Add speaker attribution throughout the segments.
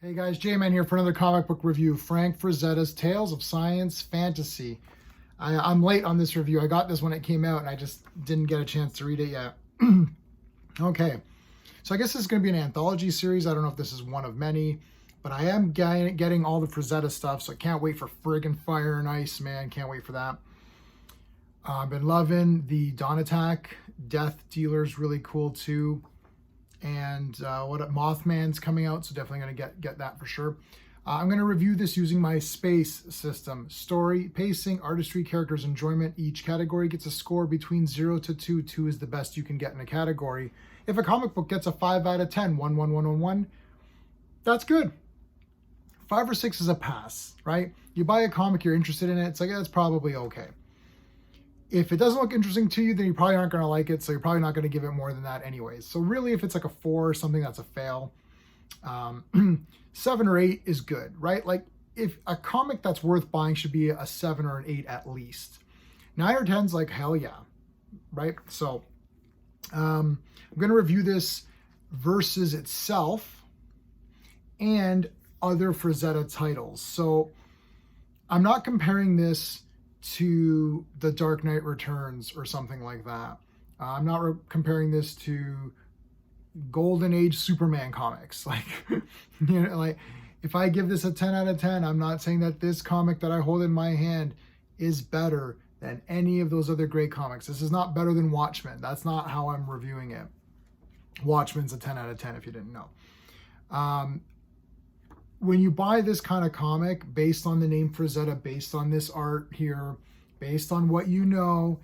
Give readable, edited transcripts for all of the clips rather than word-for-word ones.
Speaker 1: Hey guys, J-Man here for another comic book review. Frank Frazetta's Tales of Science Fantasy. I'm late on this review. I got this when it came out and I just didn't get a chance to read it yet. Okay, so I guess this is going to be an anthology series. I don't know if this is one of many, but I am getting all the Frazetta stuff, so I can't wait for friggin' Fire and Ice, man. Can't wait for that. I've been loving the Dawn Attack Death Dealer's really cool too. And Mothman's coming out, so definitely going to get that for sure. I'm going to review this using my space system. Story, pacing, artistry, characters, enjoyment. Each category gets a score between 0 to 2. 2 is the best you can get in a category. If a comic book gets a 5 out of 10, 1, 1, 1, 1, 1, that's good. 5 or 6 is a pass, right? You buy a comic, you're interested in it, it's like, that's probably okay. If it doesn't look interesting to you, then you probably aren't going to like it, so you're probably not going to give it more than that anyways. So really, if it's like a 4 or something, that's a fail. 7 or 8 is good, right? Like, if a comic that's worth buying should be a 7 or an 8 at least. 9 or 10's like, hell yeah, right? So I'm going to review this versus itself and other Frazetta titles. So I'm not comparing this to The Dark Knight Returns or something like that. I'm not comparing this to Golden Age Superman comics. Like, like if I give this a 10 out of 10, I'm not saying that this comic that I hold in my hand is better than any of those other great comics. This is not better than Watchmen. That's not how I'm reviewing it. Watchmen's a 10 out of 10 if you didn't know. When you buy this kind of comic, based on the name Frazetta, based on this art here, based on what you know,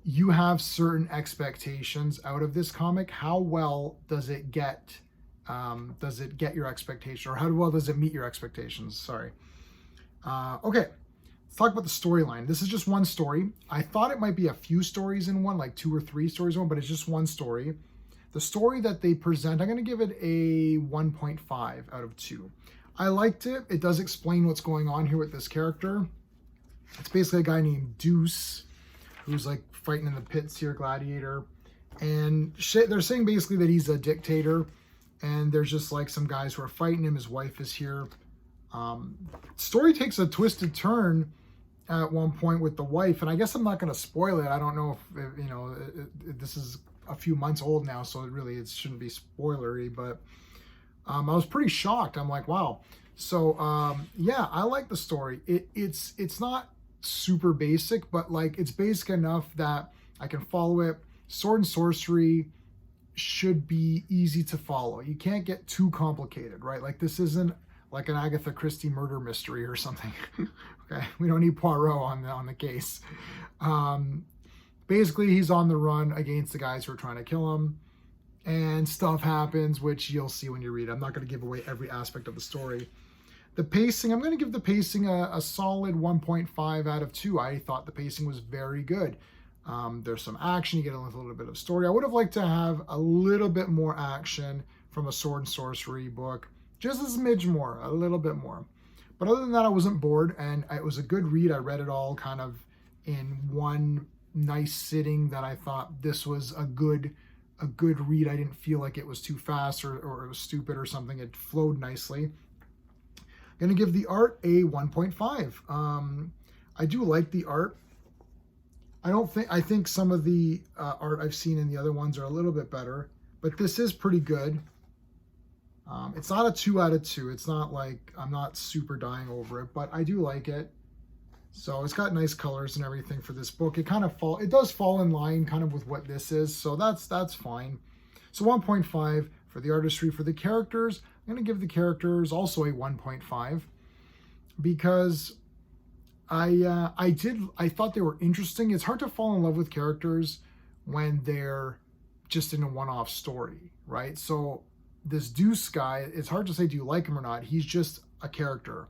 Speaker 1: you have certain expectations out of this comic. How well does it get your expectation, or how well does it meet your expectations? Sorry. Okay, let's talk about the storyline. This is just one story. I thought it might be a few stories in one, like 2 or 3 stories in one, but it's just one story. The story that they present, I'm going to give it a 1.5 out of 2. I liked it. It does explain what's going on here with this character. It's basically a guy named Deuce who's like fighting in the pits here, gladiator. And they're saying basically that he's a dictator, and there's just like some guys who are fighting him. His wife is here. Story takes a twisted turn at one point with the wife, and I guess I'm not going to spoil it. I don't know if, this is a few months old now, so it shouldn't be spoilery, but I was pretty shocked. I'm like, wow. So yeah, I like the story. It's not super basic, but like it's basic enough that I can follow it. Sword and sorcery should be easy to follow. You can't get too complicated, right? Like this isn't like an Agatha Christie murder mystery or something. Okay, we don't need Poirot on the case. Basically, he's on the run against the guys who are trying to kill him. And stuff happens, which you'll see when you read. I'm not going to give away every aspect of the story. The pacing, I'm going to give the pacing a solid 1.5 out of 2. I thought the pacing was very good. There's some action. You get a little bit of story. I would have liked to have a little bit more action from a sword and sorcery book. Just a smidge more, a little bit more. But other than that, I wasn't bored, and it was a good read. I read it all kind of in one nice sitting that I thought this was a good read. I didn't feel like it was too fast or it was stupid or something. It flowed nicely. I'm going to give the art a 1.5. I do like the art. I think some of the art I've seen in the other ones are a little bit better, but this is pretty good. It's not a 2 out of 2. It's not like I'm not super dying over it, but I do like it. So it's got nice colors and everything for this book. It does fall in line kind of with what this is. So that's fine. So 1.5 for the artistry. For the characters, I'm going to give the characters also a 1.5 because I thought they were interesting. It's hard to fall in love with characters when they're just in a one-off story, right? So this Deuce guy, it's hard to say do you like him or not. He's just a character.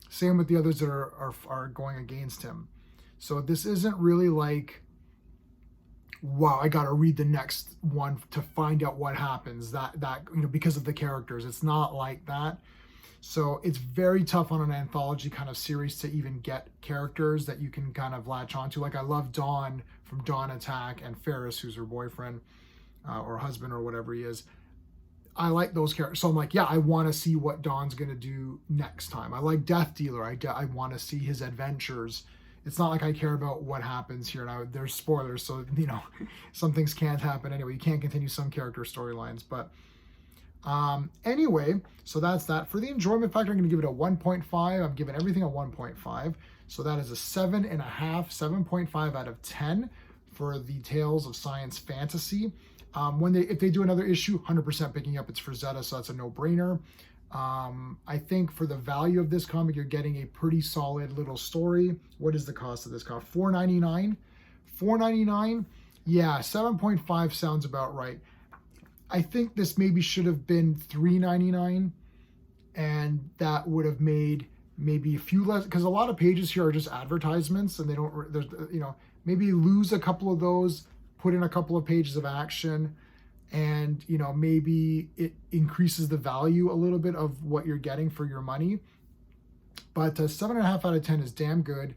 Speaker 1: Same with the others that are going against him. So this isn't really like, wow, I got to read the next one to find out what happens. That because of the characters, it's not like that. So it's very tough on an anthology kind of series to even get characters that you can kind of latch onto. Like I love Dawn from Dawn Attack and Ferris, who's her boyfriend or husband or whatever he is. I like those characters. So I'm like, yeah, I want to see what Don's going to do next time. I like Death Dealer. I want to see his adventures. It's not like I care about what happens here. And there's spoilers, so, you know, some things can't happen anyway. You can't continue some character storylines. But anyway, so that's that. For the enjoyment factor, I'm going to give it a 1.5. I'm giving everything a 1.5. So that is a 7.5, 7.5 out of 10 for the Tales of Science Fantasy. If they do another issue, 100% picking up. It's Frazetta, so that's a no-brainer. I think for the value of this comic, you're getting a pretty solid little story. What is the cost of this comic? $4.99. $4.99. Yeah, 7.5 sounds about right. I think this maybe should have been $3.99, and that would have made maybe a few less, because a lot of pages here are just advertisements, and they don't, there's, you know, maybe lose a couple of those, put in a couple of pages of action, and, you know, maybe it increases the value a little bit of what you're getting for your money. But 7.5 out of 10 is damn good.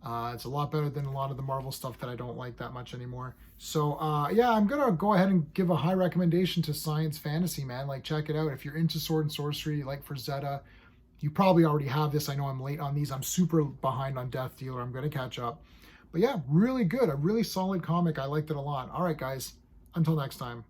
Speaker 1: It's a lot better than a lot of the Marvel stuff that I don't like that much anymore. So yeah, I'm gonna go ahead and give a high recommendation to Science Fantasy, man. Like, check it out. If you're into sword and sorcery, like Frazetta, you probably already have this. I know I'm late on these. I'm super behind on Death Dealer. I'm gonna catch up. But yeah, really good. A really solid comic. I liked it a lot. All right, guys. Until next time.